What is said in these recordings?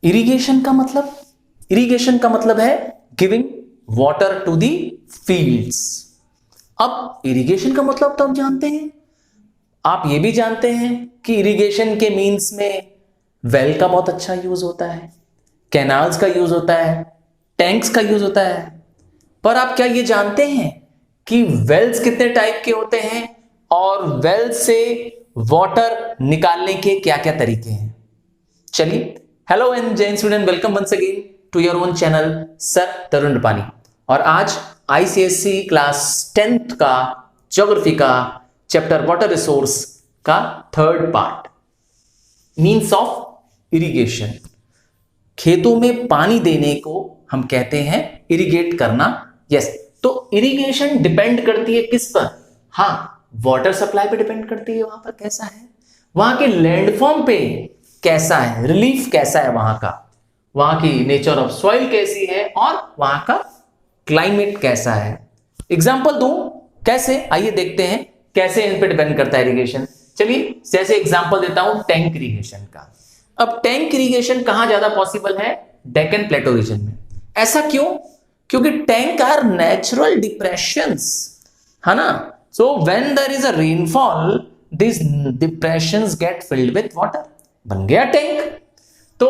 Irrigation का मतलब है giving water to the fields. अब इरिगेशन का मतलब तो हम जानते हैं, आप ये भी जानते हैं कि इरिगेशन के मींस में वेल का बहुत अच्छा यूज होता है, कैनाल्स का यूज होता है, टैंक्स का यूज होता है। पर आप क्या ये जानते हैं कि वेल्स कितने टाइप के होते हैं और वेल से वाटर निकालने के क्या क्या तरीके हैं? चलिए, हेलो एंड जैन student, welcome once again to your own channel sir Tarun Rupani. और आज आईसीएसई क्लास 10th का ज्योग्राफी का चैप्टर वाटर रिसोर्स का third part, means of irrigation. खेतों में पानी देने को हम कहते हैं इरिगेट करना। यस, तो इरिगेशन डिपेंड करती है किस पर? हाँ, वाटर सप्लाई पे डिपेंड करती है। वहां पर कैसा है, वहां के लैंडफॉर्म पे कैसा है, रिलीफ कैसा है वहां का, वहां की नेचर ऑफ सॉइल कैसी है और वहां का क्लाइमेट कैसा है। एग्जांपल दूं कैसे? आइए देखते हैं कैसे इन पे डिपेंड करता है इरिगेशन। चलिए, जैसे एग्जांपल देता हूं टैंक इरिगेशन का। अब टैंक इरिगेशन कहां ज्यादा पॉसिबल है? डेक्कन प्लेटो रीजन में। ऐसा क्यों? क्योंकि टैंक आर नेचुरल डिप्रेशंस, है ना। So when there is a rainfall, this depressions get filled with water, बन गया टैंक। तो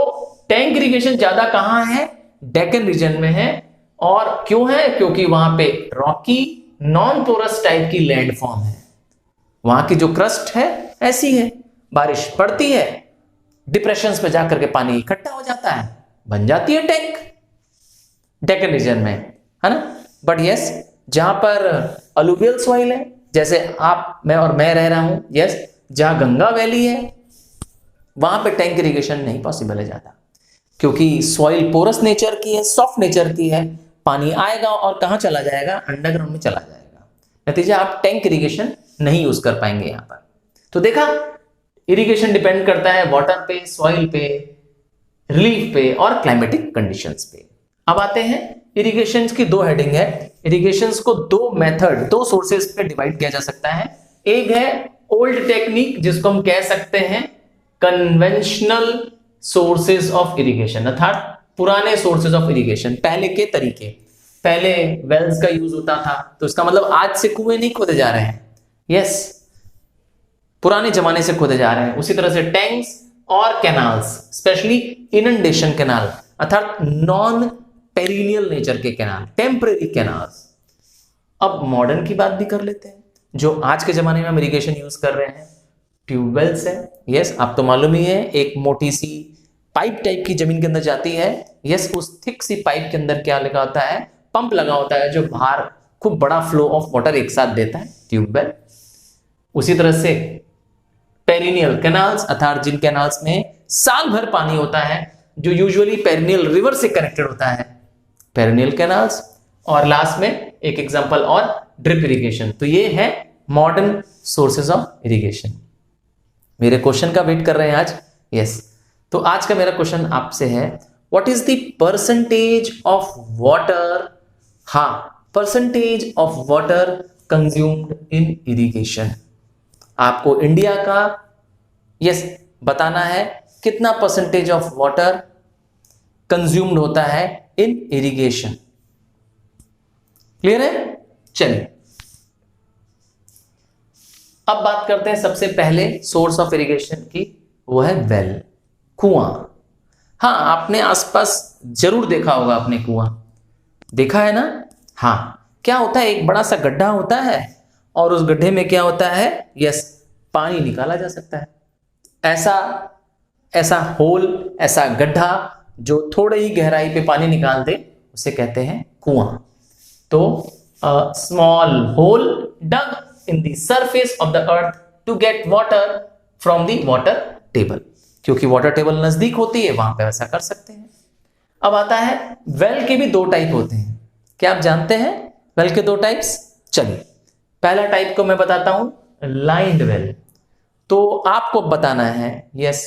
टैंक इरिगेशन ज्यादा कहां है? डेक्कन रीजन में है। और क्यों है? क्योंकि वहां पे रॉकी नॉन पोरस टाइप की लैंडफॉर्म है, वहां की जो क्रस्ट है ऐसी है, बारिश पड़ती है, डिप्रेशंस पे जाकर के पानी इकट्ठा हो जाता है, बन जाती है टैंक डेक्कन रीजन में, है ना। बट यस, जहां पर अलुवियल सॉइल है, जैसे आप मैं रह रहा हूं, यस, जहां गंगा वैली है, वहां पे टैंक इरिगेशन नहीं पॉसिबल है ज्यादा, क्योंकि सॉइल पोरस नेचर की है, सॉफ्ट नेचर की है। पानी आएगा और कहां चला जाएगा? अंडरग्राउंड में चला जाएगा। नतीजा आप टैंक इरिगेशन नहीं यूज कर पाएंगे यहां पर। तो देखा, इरिगेशन डिपेंड करता है वाटर पे, सॉइल पे, रिलीफ पे और क्लाइमेटिक कंडीशंस पे। अब आते हैं इरिगेशन की दो हेडिंग है। इरिगेशन को दो मेथड, दो सोर्सेस पे डिवाइड किया जा सकता है। एक है ओल्ड टेक्निक, जिसको हम कह सकते हैं कन्वेंशनल सोर्सेज ऑफ इरिगेशन, अर्थात पुराने सोर्सेज ऑफ इरिगेशन, पहले के तरीके। पहले वेल्स का यूज होता था, तो इसका मतलब आज से कुएं नहीं खोदे जा रहे हैं, यस, पुराने जमाने से खोदे जा रहे हैं। उसी तरह से टैंक्स और कैनाल्स, स्पेशली इनंडेशन कैनाल, अर्थात नॉन पेरिनियल नेचर के कैनाल, टेम्परेरी कैनाल्स। अब मॉडर्न की बात भी कर लेते हैं। जो आज के जमाने में हम इरिगेशन यूज कर रहे हैं, ट्यूबवेल्स है। यस, आप तो मालूम ही है, एक मोटी सी पाइप टाइप की जमीन के अंदर जाती है। यस, उस थिक सी पाइप के अंदर क्या लगा होता है? पंप लगा होता है, जो बाहर खूब बड़ा फ्लो ऑफ वाटर एक साथ देता है, ट्यूबवेल। उसी तरह से पेरिनियल कैनाल्स, अर्थात जिन कैनाल्स में साल भर पानी होता है, जो यूजुअली पेरिनियल रिवर से कनेक्टेड होता है, पेरिनियल कैनाल्स। और लास्ट में एक एग्जांपल और, ड्रिप इरिगेशन। तो ये है मॉडर्न सोर्सेज ऑफ इरिगेशन। मेरे क्वेश्चन का वेट कर रहे हैं आज? यस। तो आज का मेरा क्वेश्चन आपसे है, what is the percentage of water, हाँ, percentage of water consumed in irrigation. आपको इंडिया का, यस, बताना है कितना परसेंटेज ऑफ वाटर कंज्यूम्ड होता है इन इरिगेशन। क्लियर है? चलिए, अब बात करते हैं सबसे पहले सोर्स ऑफ इरिगेशन की, वो है वेल, कुआं। हाँ, आपने आसपास जरूर देखा होगा, आपने कुआं देखा है ना। हाँ, क्या होता है, एक बड़ा सा गड्ढा होता है और उस गड्ढे में क्या होता है? यस, पानी निकाला जा सकता है। ऐसा होल, ऐसा गड्ढा जो थोड़े ही गहराई पे पानी निकाल दे, उसे कहते हैं कुआं। तो small hole dug in the surface of the earth to get water from the water table, क्योंकि वाटर टेबल नजदीक होती है, वहां पे ऐसा कर सकते हैं। अब आता है, वेल के भी दो टाइप होते हैं। क्या आप जानते हैं वेल के दो टाइप्स? चलिए, पहला टाइप को मैं बताता हूं, लाइन्ड वेल। तो आपको बताना है, यस,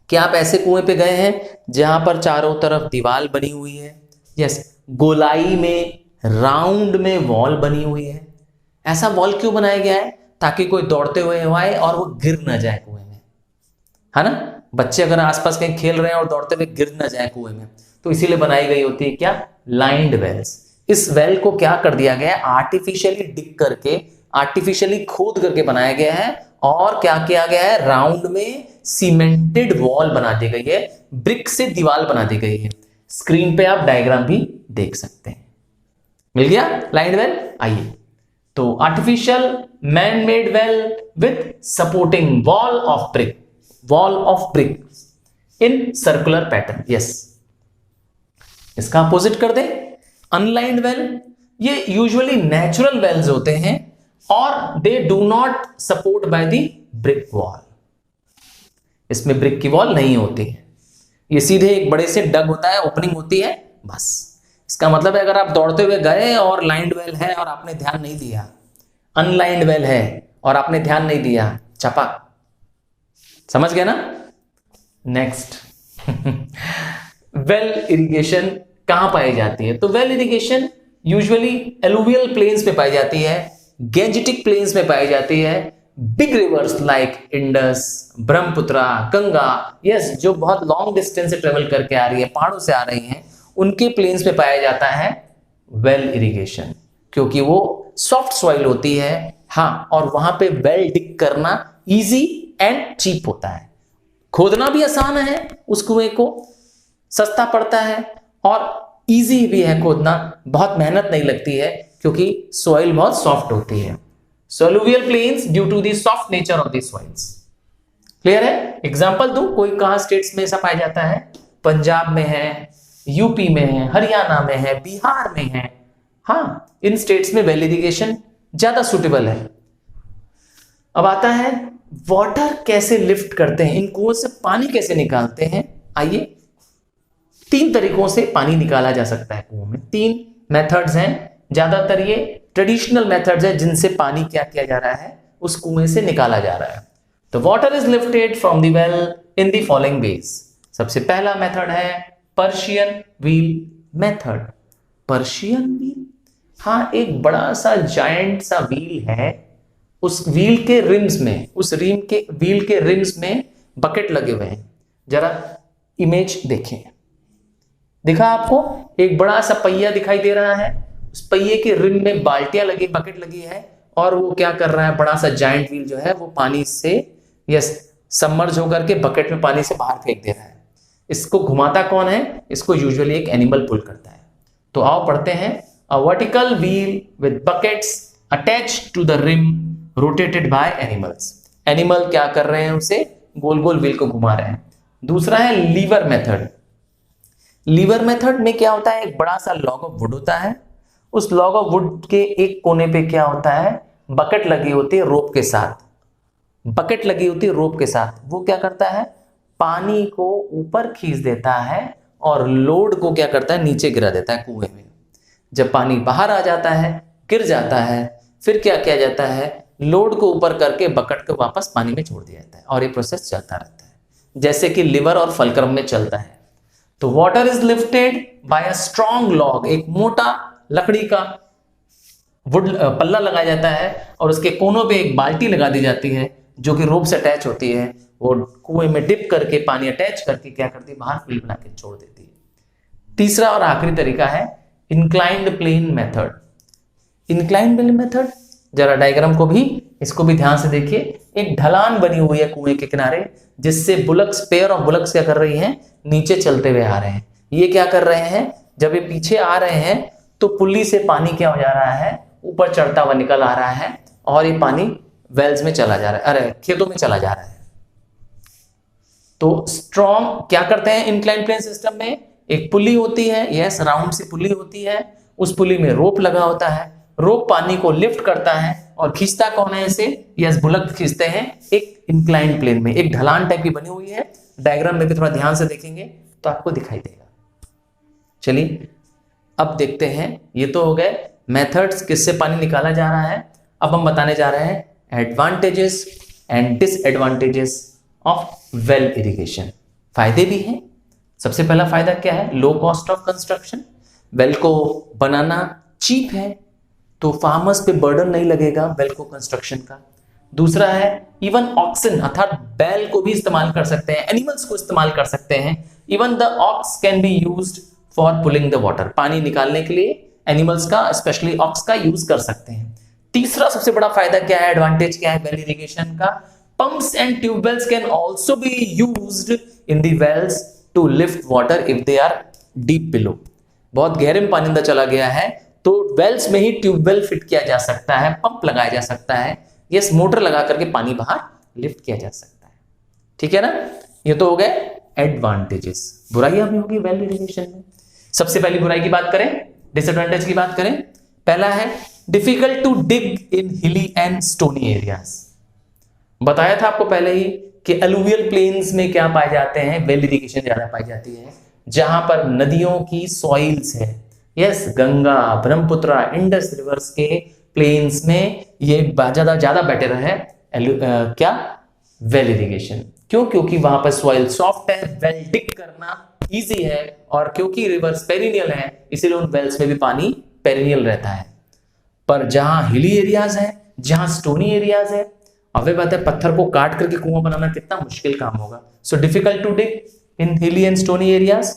कि आप ऐसे कुएं पे गए हैं जहां पर चारों तरफ दीवार बनी हुई है, यस, गोलाई में, राउंड में वॉल बनी हुई है। ऐसा वॉल क्यों बनाया गया है? ताकि कोई दौड़ते हुए आए और वो गिर ना जाए कुएं में, है ना। बच्चे अगर आसपास कहीं खेल रहे हैं और दौड़ते हुए गिर ना जाए कुएं में, तो इसीलिए बनाई गई होती है क्या, लाइंड वेल्स। इस वेल को क्या कर दिया गया है, आर्टिफिशियली डिग करके, आर्टिफिशियली खोद करके बनाया गया है, और क्या किया गया है, राउंड में सीमेंटेड वॉल बना दी गई है, ब्रिक से दीवार बना दी गई है। स्क्रीन पे आप डायग्राम भी देख सकते हैं। मिल गया लाइंड वेल। आइए, तो artificial man made well with supporting wall of brick, wall of brick in circular pattern. Yes, इसका अपोजिट कर दे, अनलाइंड वेल। ये यूजुअली नेचुरल वेल्स होते हैं और they do not support by the brick wall. इसमें brick की wall नहीं होती है, ये सीधे एक बड़े से डग होता है, ओपनिंग होती है, बस। इसका मतलब है अगर आप दौड़ते हुए गए और लाइंड वेल है और आपने ध्यान नहीं दिया, अनलाइंड वेल है और आपने ध्यान नहीं दिया, चपा। समझ गए ना। नेक्स्ट, वेल इरिगेशन कहां पाई जाती है, तो well irrigation usually alluvial plains में पाई जाती है, गैंजेटिक प्लेन्स में पाई जाती है, big reverse like Indus, Brahmaputra, Ganga, yes, जो बहुत लॉन्ग डिस्टेंस से ट्रेवल करके आ रही है, पहाड़ों से आ रही हैं, उनके प्लेन्स में पाया जाता है वेल इरिगेशन, क्योंकि वो सॉफ्ट सॉइल होती है। हाँ, और वहां पे वेल डिग करना इजी एंड चीप होता है, खोदना भी आसान है, उस कुएं को सस्ता पड़ता है और इजी भी है खोदना, बहुत मेहनत नहीं लगती है क्योंकि सॉइल बहुत सॉफ्ट होती है। Alluvial plains due to the soft nature of the soils. Clear है। एग्जांपल दूं, कोई कहां स्टेट्स में ऐसा पाया जाता है, पंजाब में है, यूपी में है, हरियाणा में है, बिहार में है। हाँ, इन स्टेट्स में वेल इरिगेशन ज्यादा सुटेबल है। अब आता है वाटर कैसे लिफ्ट करते हैं, इन कुओं से पानी कैसे निकालते हैं। आइए, 3 तरीकों से पानी निकाला जा सकता है कुओं में। 3 मेथड्स हैं, ज्यादातर ये ट्रेडिशनल मेथड्स है जिनसे पानी क्या किया जा रहा है, उस कुएं से निकाला जा रहा है। तो water is lifted from the well in the following veg. सबसे पहला मेथड है Persian wheel method. Persian wheel, हाँ, एक बड़ा सा जायंट सा व्हील है, उस व्हील के रिम्स में, उस व्हील के रिम्स में बकेट लगे हुए हैं। जरा इमेज देखें, दिखा आपको, एक बड़ा सा पहिया दिखाई दे रहा है, उस पहिए के रिम में बाल्टियां लगी, बकेट लगी है, और वो क्या कर रहा है, बड़ा सा जायंट व्हील जो है वो पानी से यस सबमर्ज होकर के बकेट में पानी से बाहर फेंक दे रहा है। इसको घुमाता कौन है, इसको यूजुअली एक एनिमल पुल करता है। तो आओ पढ़ते हैं, a vertical wheel with buckets attached to the rim rotated by animals. Animal क्या कर रहे हैं, उसे गोल गोल व्हील को घुमा रहे हैं। दूसरा है लीवर मेथड। लीवर मेथड में क्या होता है, एक बड़ा सा लॉग ऑफ वुड होता है, उस लॉग ऑफ वुड के एक कोने पे क्या होता है, बकेट लगी होती है रोप के साथ, बकेट लगी होती है रोप के साथ। वो क्या करता है, पानी को ऊपर खींच देता है और लोड को क्या करता है, नीचे गिरा देता है कुएं में। जब पानी बाहर आ जाता है, गिर जाता है, फिर क्या किया जाता है, लोड को ऊपर करके बकेट को वापस पानी में छोड़ दिया जाता है, और ये प्रोसेस चलता रहता है जैसे कि लिवर और फलक्रम में चलता है। तो water is lifted bye a strong log, एक मोटा लकड़ी का वुड पल्ला लगाया जाता है और उसके कोनों पे एक बाल्टी लगा दी जाती है जो कि रोप से अटैच होती है। वो कुएं में डिप करके पानी अटैच करके क्या करती है, बाहर फिल बना के छोड़ देती है। तीसरा और आखिरी तरीका है inclined plane method. Inclined plane method, जरा डायग्राम को भी, इसको भी ध्यान से देखिए। एक ढलान बनी हुई है कुएं के किनारे, जिससे बुलक्स, पेयर ऑफ बुलक्स क्या कर रही हैं, नीचे चलते हुए आ रहे हैं। ये क्या कर रहे हैं, जब ये पीछे आ रहे हैं तो पुल्ली से पानी क्या हो जा रहा है, ऊपर चढ़ता हुआ निकल आ रहा है, और ये पानी वेल्स में चला जा रहा है, अरे खेतों में चला जा रहा है। तो स्ट्रॉन्ग क्या करते हैं इंक्लाइन प्लेन सिस्टम में, एक पुल्ली होती है, यस, राउंड सी पुल्ली होती है, उस पुल्ली में रोप लगा होता है, रोप पानी को लिफ्ट करता है और खींचता कौन है इसे, यस, बुलक खींचते हैं एक इंक्लाइन प्लेन में। एक ढलान टाइप की बनी हुई है, डायग्राम में भी थोड़ा ध्यान से देखेंगे तो आपको दिखाई देगा। चलिए अब देखते हैं, ये तो हो गए मेथड्स किससे पानी निकाला जा रहा है। अब हम बताने जा रहे हैं advantages and disadvantages of well irrigation. फायदे भी हैं। सबसे पहला फायदा क्या है, low cost of construction. Well को बनाना चीप है, तो फार्मर्स पे बर्डन नहीं लगेगा वेल को कंस्ट्रक्शन का। दूसरा है इवन ऑक्सन अर्थात बैल को भी इस्तेमाल कर सकते हैं, एनिमल्स को इस्तेमाल कर सकते हैं। Even the ox can be used for pulling the water, पानी निकालने के लिए एनिमल्स का स्पेशली ऑक्स का यूज कर सकते हैं। तीसरा सबसे बड़ा फायदा क्या है, एडवांटेज क्या है वेल इरिगेशन का, pumps and tubewells can also be used in the wells to lift water if they are deep below. बहुत गहरे में पानी अंदर चला गया है तो वेल्स में ही ट्यूबवेल फिट किया जा सकता है, पंप लगाया जा सकता है, यस मोटर लगा करके पानी बाहर लिफ्ट किया जा सकता है। ठीक है ना, ये तो हो गए एडवांटेजेस। बुराइयां भी होगी वेल इरिगेशन में। सबसे पहली बुराई की बात करें, डिसएडवांटेज की बात करें, पहला है difficult to dig in hilly and stony areas. बताया था आपको पहले ही कि अलुवियल प्लेन्स में क्या पाए जाते हैं, वेल इरिगेशन ज्यादा पाई जाती है, जहां पर नदियों की सॉइल्स है। Yes, Ganga, Brahmaputra, Indus reverse के प्लेन्स में ये ज्यादा बेटर है क्या वेल इरिगेशन। क्यों? क्योंकि वहां पर सॉइल सॉफ्ट है, वेल डिग करना इजी है, और क्योंकि रिवर्स पेरिनियल है इसीलिए उन वेल्स में भी पानी पेरिनियल रहता है। पर जहां हिली एरियाज है, जहां स्टोनी एरियाज है, अब बात है पत्थर को काट करके कुआं बनाना कितना मुश्किल काम होगा। So difficult to dig in hilly and stony areas.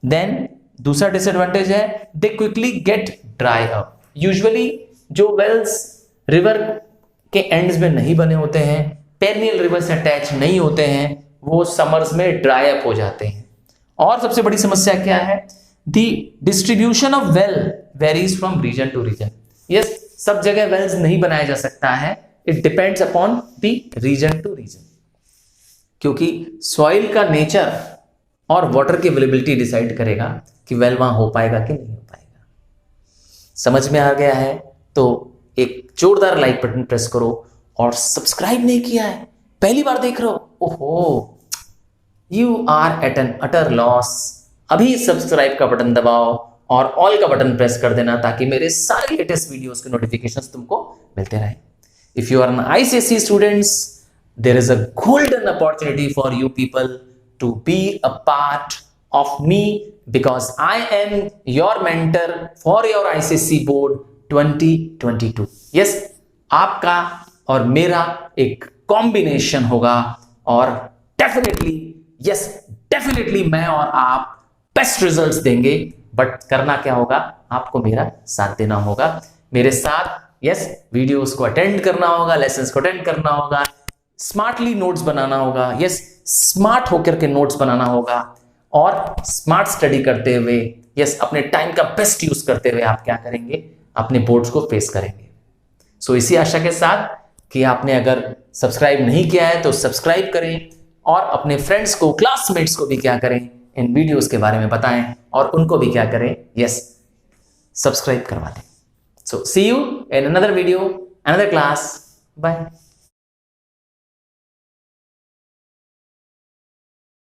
Then दूसरा डिसएडवांटेज है they quickly get dry up. Usually जो वेल्स रिवर के एंड्स में नहीं बने होते हैं, पेरिनियल रिवर से अटैच नहीं होते हैं, वो समर्स में ड्राई अप हो जाते हैं। और सबसे बड़ी समस्या क्या है, the distribution of well varies from region to region. Yes, सब जगह वेल्स नहीं बनाया जा सकता है, it depends upon the region to region, क्योंकि सॉइल का नेचर और वाटर की अवेलेबिलिटी डिसाइड करेगा कि वेल वहां हो पाएगा कि नहीं हो पाएगा। समझ में आ गया है तो एक जोरदार लाइक बटन प्रेस करो, और सब्सक्राइब नहीं किया है, पहली बार देख रहे हो, ओहो you are at an utter loss, अभी सब्सक्राइब का बटन दबाओ और ऑल का बटन प्रेस कर देना ताकि मेरे सारे लेटेस्ट वीडियोस के नोटिफिकेशंस तुमको मिलते रहे। If you are an ICSE students, there is a golden opportunity for you people to be a part of me because I am your mentor for your ICSE board 2022. Yes, आपका और मेरा एक combination होगा और definitely मैं और आप best results देंगे। बट करना क्या होगा, आपको मेरा साथ देना होगा, मेरे साथ यस वीडियोस को अटेंड करना होगा, लेसन्स को अटेंड करना होगा, स्मार्टली नोट्स बनाना होगा, यस स्मार्ट होकर के नोट्स बनाना होगा, और स्मार्ट स्टडी करते हुए यस अपने टाइम का बेस्ट यूज करते हुए आप क्या करेंगे, अपने बोर्ड्स को फेस करेंगे। सो इसी आशा के साथ कि आपने अगर सब्सक्राइब नहीं किया है तो सब्सक्राइब करें, और अपने फ्रेंड्स को, क्लासमेट्स को भी क्या करें, इन वीडियोस के बारे में बताएं, और उनको भी क्या करें, यस सब्सक्राइब करवा दें। So see you in another video, another class, bye.